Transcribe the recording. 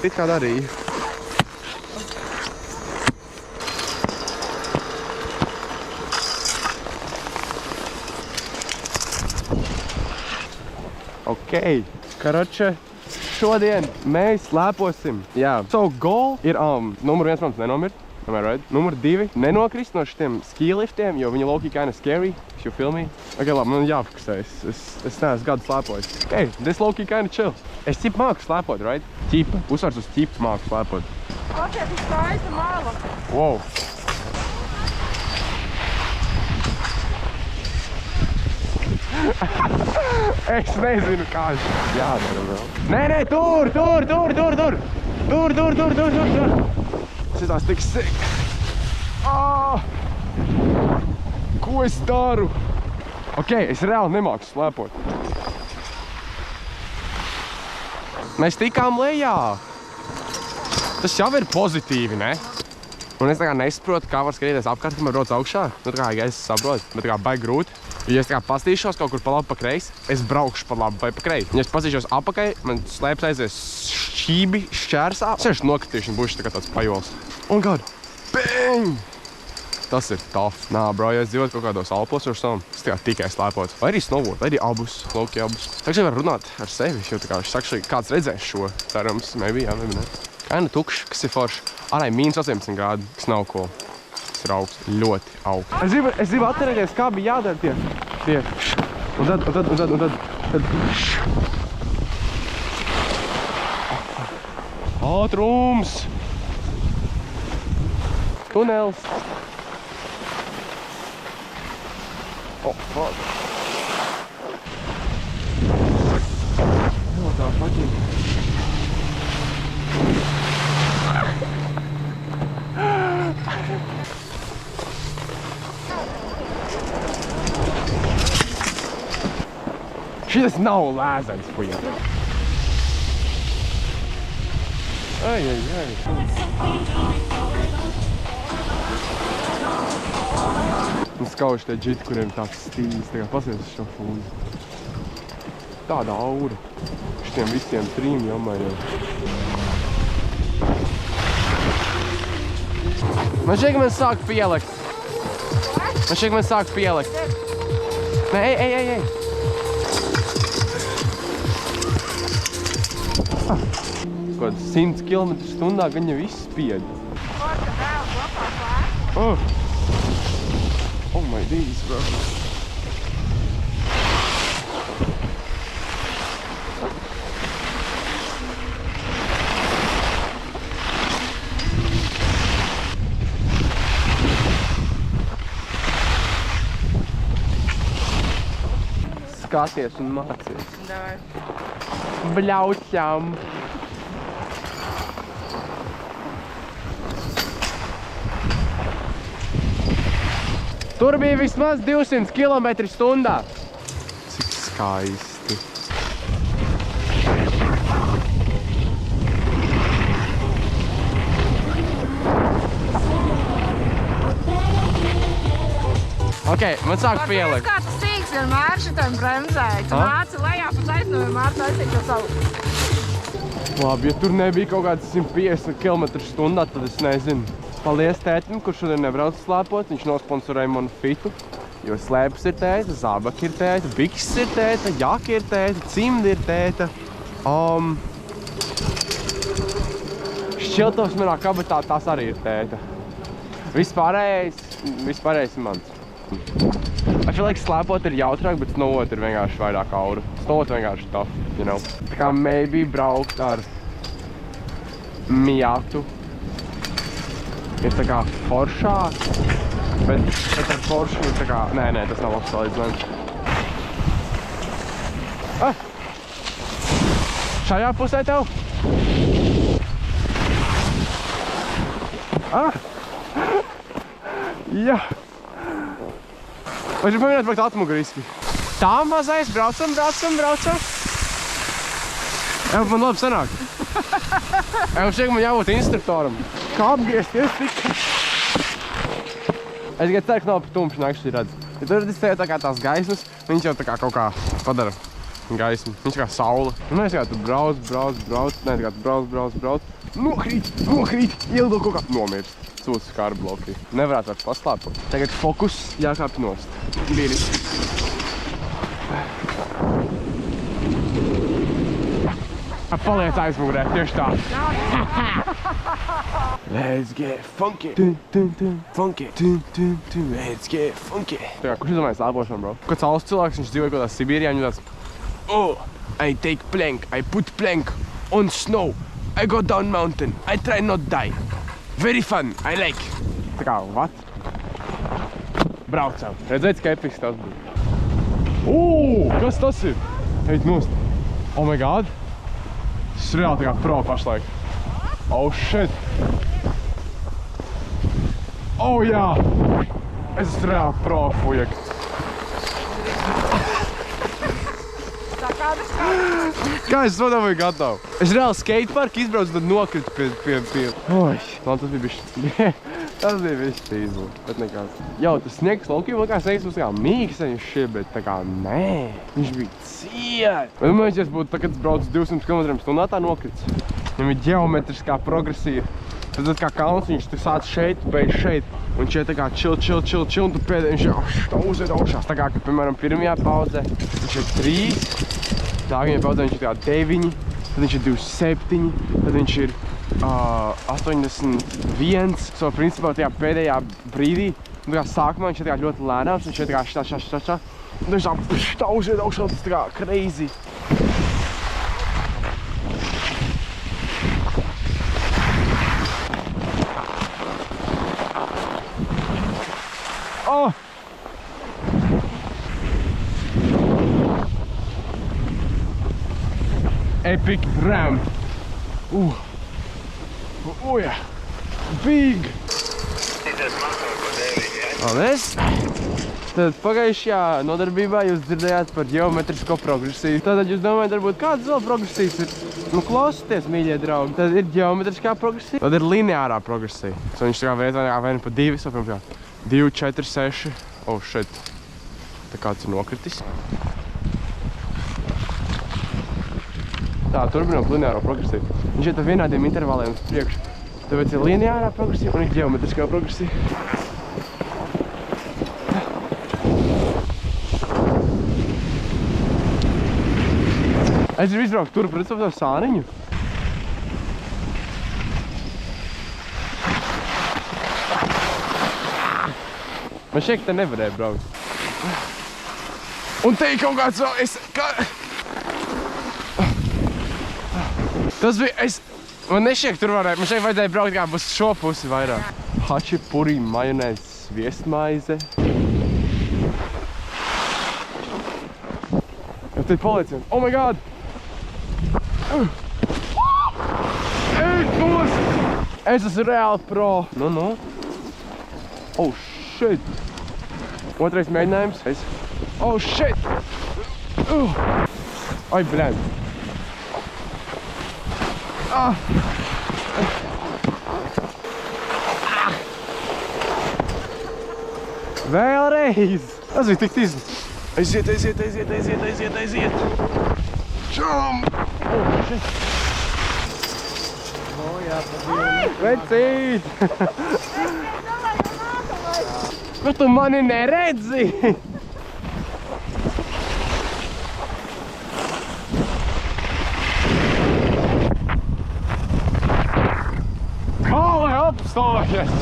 It kā darīju. Ok, karoče, šodien mēs slēposim. Jā, so goal ir numur 1, protams, nenomirt. Right? Numur 2, nenokrist no šitiem skiliftiem, jo viņi low-key kinda scary. You feel me? Ok, labi, man jāfokusējas. Es neesmu gadu slēpojis. Ok, this low-key kinda chill. Es ķip māku slēpot, right? Ķipa, uzsvars uz ķipu māku slēpot. Ok, tas skaista māla. Wow. Es nezinu, kā jādara vēl. Nē, tur! Šitās tik sick. Ko es daru? Ok, es reāli nemāku slēpot. Mēs tikām lejā. Tas jau ir pozitīvi, ne? Un es tā kā nesaprotu, kā var skatīties apkārt, kad man brauc augšā. Nu tā kā, ja es saprotu, bet tā kā baigi grūti. Ja es tā kā pastīšos kaut kur pa labi pa kreisi, es braukšu pa labi vai pa kreisi. Ja es pastīšos apakai, man slēps aizies šķībi šķērsā. Es nokritīšu un būšu tā kā tāds pajols. Oh God! Bang! Tas ir tough. Nā, bro, ja es dzīvotu kaut kādos Alpos ar savu, es tā kā tikai slēpot. Vai arī snowboard, vai arī abus, loki abus. Tagad var runāt ar sevi, jo tā kā es saku, kāds redzēs šo, cerams, maybe, jā, maybe ne. Kaina tukšs, kas ir forši. Ārā ir -18 grādi, kas nav cool. Tas ir augsts, ļoti augsts. Es gribu atcerēties, kā bija jādara tie. Un tad. Ātrums! Tunels! Oh, fuck! No, tā fucking... Šitas nav lēzens, puja. Ai. Un skauši tie džiti, kuriem tāds stīls. Tā kā pasies uz šo fūzi. Tāda aura. Šitiem visiem 3 jomājiem. Man šķiet, ka man sāk pielikt. Nē, ej. Kaut 100 km/h gan jau viss spied. Oh my days, bro. Skaties un mācies. Davai. Bļauķam. Tur bija vismaz 200 km/h. Cik skaisti. Ok, man sāk pielikt. Kā tas sīks vienmēr šitam bremzēja. Tu nāci lejā pa taisnu vienmēr taisīt to savu. Labi, ja tur nebija kaut kāds 150 km/h, tad es nezinu. Paldies tētim, kurš šodien nebrauc slēpot. Viņš nosponsorēja manu fitu. Jo slēpes ir tēta, zābaki ir tēta, bikses ir tēta, jaki ir tēta, cimdi ir tēta. Šķiltovs manā kabatā, tas arī ir tēta. Vispārējais ir mans. I feel like slēpot ir jautrāk, bet snowot ir vienkārši vairāk aura. Snowot vienkārši tough, you know. Tā kā maybe braukt ar Miatu. Ir tā kā foršāk, bet ar foršu ir tā kā... Nē, tas nav labs salīdzinājums. Šajā pusē tev? Jā. Vai tu pamēģināt braukt atmuguriski? Tā mazais, braucam. Man labi sanāk. Šeit man jābūt instruktoram. Kā apgriezties tik? Es ceru, ka nav pa tumši nakšķi redz. Ja tur redzēju tā kā tās gaismas, viņš jau tā kā kaut kā padara gaisma. Viņš kā saule. Un mēs kā tu brauc. Nē, kā tu brauc. Nokrīt, ielido kaut kā. Nomirst. Sūds kāru blokī. Nevarētu vairs paslēpot. Tagad fokus jākāp nost. Bīri. Paliec aizmugurē, tieši tā. Let's get funky. Funky. Let's get funky. Tā kā, kurš izdomājas elpošanu, bro? Kāds saules cilvēks, viņš dzīvoja kaut kādā Sibīrijā, viņš tāds oh, I take plank, I put plank on snow. I go down mountain, I try not die. Very fun, I like. Tā kā, what? Braucam. Redzēt, ka epiks tas bija. Kas tas ir? Eit nost. Oh my god. Tas ir reāli tā kā pro pašlaik. Oh shit. Oh jā. Es esmu reāli pro fujek. Kā es to dabūju gatavu? Es reāli skateparku izbraucu, tad nokritu pie... Oi, man tas bija bišķi... Tas bija bišķi tīzli, bet nekāds. Jau, tas sniegs laukī, man kā sniegs būs tā kā mīksteņš šie, bet tā kā nē. Viņš bija ciet. Bet man ja būtu tā, kad es braucu 200 km/h tā nokrits. Viņam ir ģeometriskā progresija. Tad kā kalns, viņš tu sāc šeit, beidz šeit. Un šeit tā kā chill, un tu pēdē viņš uzved augšās. Tā kā, piemēram, pirmajā pauzē viņš ir 3. Nākamajā pauzē viņš ir tā 9. Tad viņš ir 27. Tad viņš ir 81. So, principā, tajā pēdējā brīdī, tā kā sākumā viņš ir tā kā ļoti lēnāms, viņš ir tā kā šitā. Un viņš tā uzved augšā, tas tā kā crazy. Oh! Epic ramp. Oh yeah. Big. Paldies. Tad pagājušajā nodarbībā jūs dzirdējāt par ģeometrisko progresiju. Tātad jūs domājat, varbūt kādas vēl progresijas ir? Nu, klausieties, mīļie draugi. Tad ir ģeometriskā progresija, tad ir lineārā progresija. So viņš tā kā veids vai pa 2, so pirms 2, 4, 6. Oh, shit. Tā kāds ir nokritis. Tā, turpinot lineāro progresiju. Viņš iet ar vienādiem intervaliem uz priekšu. Tāpēc ir lineārā progresija un ir ģeometriskā progresija. Es gribu izbraukt tur pret savu sāniņu. Man šeit te nevarēja braukt. Un te ir kaut kāds vēl... Tas bija... Man nešķiek tur varēja... Man šeit vajadzēja braukt kā būs šo pusi vairāk. Hačipuri, majonēzes, sviestmaize. Ja te ir palieciens. Oh my god! Es esmu reāli pro. Nu. Oh shit! Otrais mēģinājums. Oh shit! Ai, blēd! Vēlreiz! Tas bija tik tīzli. Aiziet! Čum! Oh, shit! Vecīt! Bet tu mani neredzi! Kā lai apstājies?